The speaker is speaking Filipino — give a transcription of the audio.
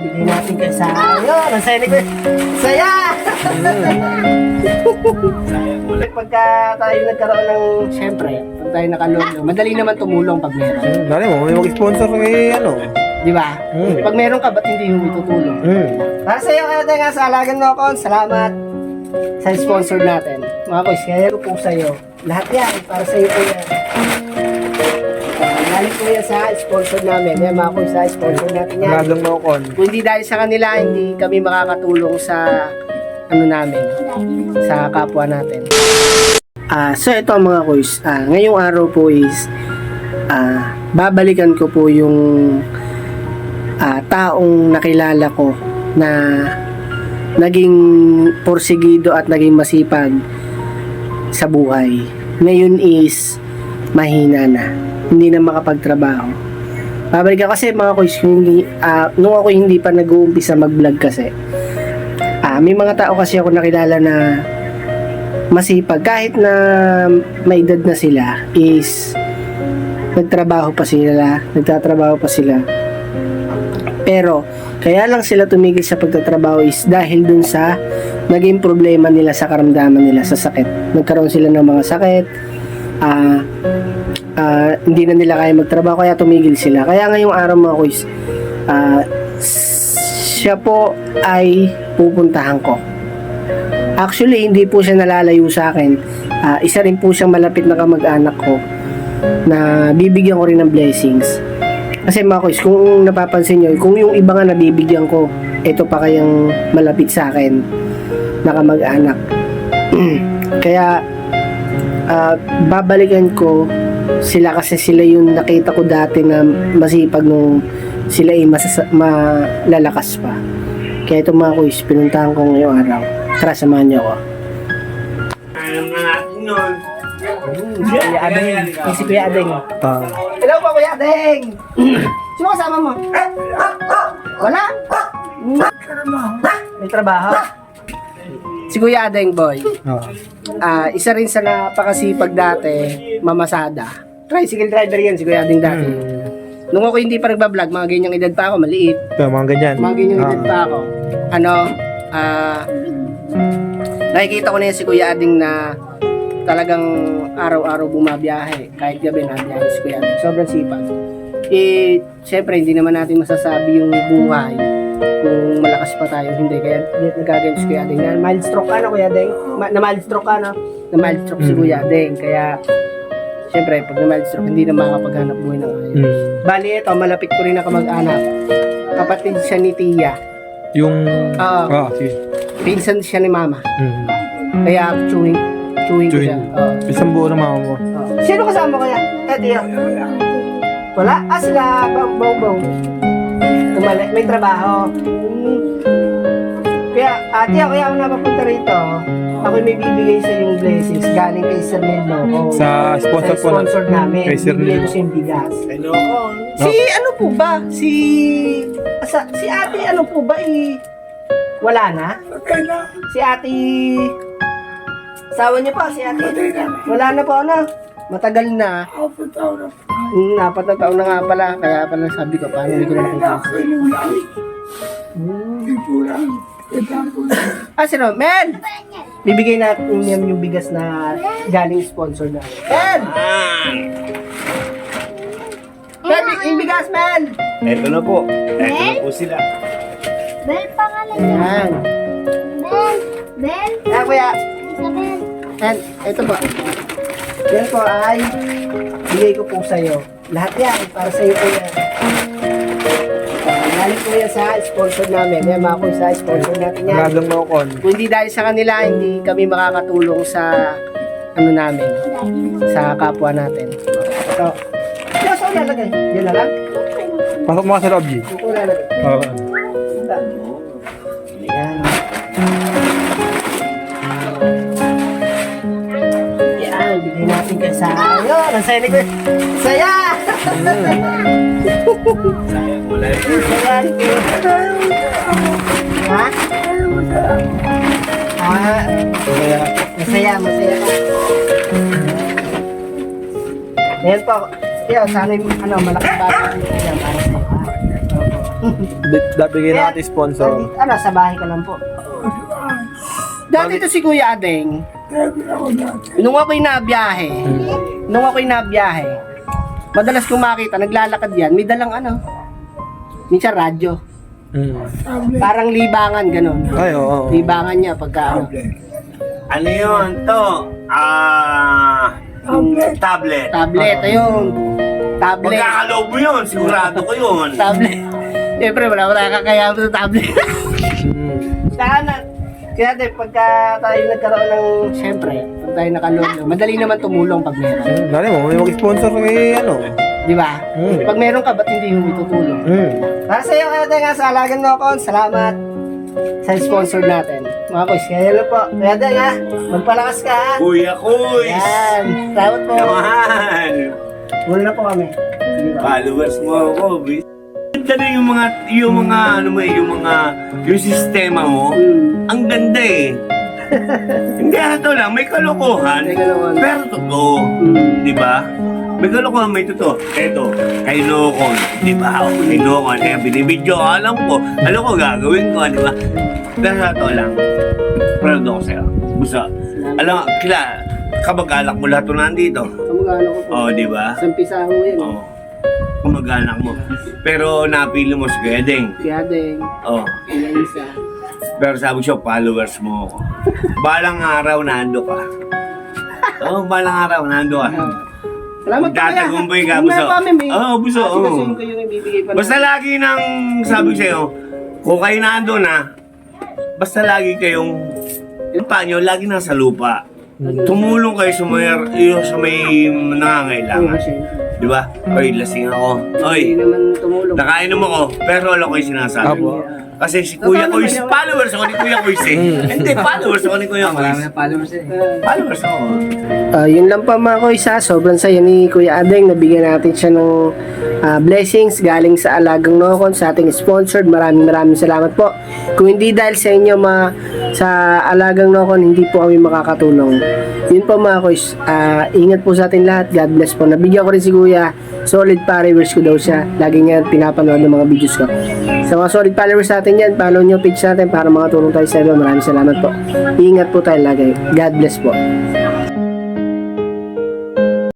bigay natin kay sa ayun, ang saya ni Kuya. Saya! Pagka tayo nagkaroon ng, syempre, pag tayo nakalolo, madali naman tumulong pag meron. Dali mo, may mag-sponsor kay ano. Di ba? Pag meron ka, ba't hindi mo itutulong? Para sa iyo, kaya tayo sa Alagan mo ako, salamat sa sponsor natin. Mga boys, kaya ko po sa iyo. Lahat yan, para sa iyo po yan. Galing po yan sa sponsor namin. Yan mga boys, sa sponsor natin yan. Alagang mo ako. Kung hindi dahil sa kanila, hindi kami makakatulong sa ano namin, sa kapwa natin. So ito mga boys, ngayong araw po is babalikan ko po yung taong nakilala ko na naging porsigido at naging masipag sa buhay. Ngayon is mahina na, hindi na makapagtrabaho. Babalikan kasi mga boys, nung ako hindi pa nag-uumpisa mag-vlog kasi, may mga tao kasi ako nakilala na masipag kahit na may edad na sila is nagtatrabaho pa sila. Pero kaya lang sila tumigil sa pagtatrabaho is dahil dun sa naging problema nila sa karamdaman nila sa sakit. Nagkaroon sila ng mga sakit, hindi na nila kaya magtrabaho kaya tumigil sila. Kaya ngayong araw mga boys, siya po ay pupuntahan ko. Actually, hindi po siya nalalayo sa akin. Isa rin po siyang malapit na kamag-anak ko na bibigyan ko rin ng blessings. Kasi mga boys, kung napapansin nyo, kung yung iba nga nabibigyan ko, ito pa kayang malapit sa akin na kamag-anak. Kaya, babalikan ko sila kasi sila yung nakita ko dati na masipag nung sila ay malalakas pa. Kaya ito mga boys, pinuntahan ko ngayong araw. Tara, samahan niyo ako. Kuya Adeng. Si Kuya Adeng. Hello po, Kuya Adeng. Sino kasama mo? Wala? May trabaho? Si Kuya Adeng, boy. Isa rin sa napakasipag dati, mamasada. Tricycle driver yan si Kuya Adeng dati. Nung ako hindi pa nagbablog, mga ganyang edad pa ako, maliit. Mga ganyan. Mga ganyang edad pa ako. Nakikita ko na yan si Kuya Ading na talagang araw-araw bumabiyahe. Kahit gabi nabiyahe si Kuya Ading. Sobrang sipag. Siyempre, hindi naman natin masasabi yung buhay kung malakas pa tayo. Hindi. Kaya nagagayon si Kuya Ading. Na mild stroke ka na, Kuya Ading? Na mild stroke ka na? Na mild stroke si Kuya Ading. Kaya, siyempre, pag na mild stroke, hindi na makakapaghanap buhay ng ayos. Bali, ito, malapit ko rin na kamag-anak. Kapatid siya ni Tia. Yung... sige. Pinsan siya ni Mama. Kaya chewing ko siya. Isang buo na mama mo. Sino kasama kaya? Tia. Wala? Sila bong. May trabaho. Kaya ako napapunta rito. Ako may bibigay sa yung blessings galing kay Sir Nelo. Sa sponsor namin. Kay Sir Bibigay Nelo. ko siyang bigas. Si ano po ba? Si ate ano po ba wala na? Si ate asawa niyo pa, si ate. Wala na po ano? Matagal na. 4 taon na nga pala. Kaya pala sabi ko, paano hindi ko na nakita. Sino? Men! Bibigay natin yan yung bigas na galing sponsor na. Men! Men, yung bigas, men! Eto na po. Eto na po sila. Bel pangalan niya. Yan. Bel. Yan, kuya. Isabel. Yan, ito po. Yan po ay bigay ko po sa'yo. Lahat yan, para sa'yo po yan. Galing po yan sa sponsor namin. Yan mga ko sa sponsor natin yan. Alagang mo ako. Kung hindi dahil sa kanila, hindi kami makakatulong sa ano namin, sa kapwa natin. So, saan lalagay? Yan na lang? Pasok mo ka sa loob, G. Ito lalagay. Yan. Yan, bigay natin kay sa ayun. Ang saya ni Kuya. Saya! Wala yun. Saya ni Kuya. Ha? Masaya ka. Ayan po. Kaya sana yung malaking bata. Yan, para sa mga. Bigyan natin sponsor. Ano, sa bahay ka lang po. Dati to si Kuya Adeng. Nung ako'y nabiyahe, madalas kong makita, naglalakad yan, may dalang ano, minsan radyo. Parang libangan, ganun. Ay, oo. Libangan niya pagka ano. Ano yun to? Tablet. Tablet, ayun. Tablet. Magkakaloob mo yun, sigurado ko yun. Tablet. Siyempre, wala kakayaan sa tablet. Sana, kaya pagka tayo nagkaroon ng, siyempre, pag tayo nakaloob, madali naman tumulong pag meron. Dali mo, may mag-sponsor kay ano. Di ba? Pag meron ka, ba't hindi mo itutulong? Para sa iyo, kaya nga sa Alagang Nokon, salamat sa sponsor natin. Mga kuys, kaya lang po. Kaya nga, magpalakas ka ha. Kuya Kuy! Yan, salamat po. Naman! Muna na po kami. Sige ba? Followers mo ako, bis. Ganda na yung sistema mo. Ang ganda eh. Hindi ito lang, may kalokohan. May kalokohan. Pero totoo. Di ba? May kalokohan, may totoo. Eto, kay Nokon. Di ba? Ako kay Nokon. Kaya binibidyo ko, alam ko gagawin ko, di ba? Pero totoo lang. Proud ako sa'yo. Busa. Alam, kamag-alak mo lahat ito nandito. Kamag-anak ko po. Oo, di ba? Isang pisa ko yan. Oo. Kamag-anak mo. Pero napili mo si Kuya Deng. Si Adeng, Oo. si Isa. Pero sabi siya, followers mo ako. Balang araw, nando ka. Oo, balang araw, nando ka. Salamat po kaya. Magtatagumpay ka, Kung buso. meron kami, may Oo, buso, oo. asikasuhin ko yung ibibigay pa Basta lagi nang sabi ko sa'yo, kung kayo nando na, basta lagi kayong, yung panyo, lagi nasa lupa. Tumulong kayo sa may nangangailangan. Di ba? Oy, lasing ako. Hindi Oy, naman tumulong. nakainom ako, pero alam ko yung sinasabi Apo. mo. Kasi si Kuya Kuy, followers ako ni Kuya Kuy eh. Hindi, followers ako ni Kuya Kuy. Followers ako. Yun lang pa mga kuys ha. Sobrang saya ni Kuya Adeng. Nabigyan natin siya ng blessings galing sa Alagang Nokon, sa ating sponsored. Maraming salamat po. Kung hindi dahil sa inyo sa Alagang Nokon, hindi po kami makakatulong. Yun po mga kuys. Ingat po sa atin lahat. God bless po. Nabigyan ko rin si Kuya. Solid followers ko daw siya. Lagi niya pinapanood ng mga videos ko. Sa mga solid followers natin yan, follow nyo page natin para makatulong tayo sa inyo. Maraming salamat po. Ingat po tayo lagi. God bless po.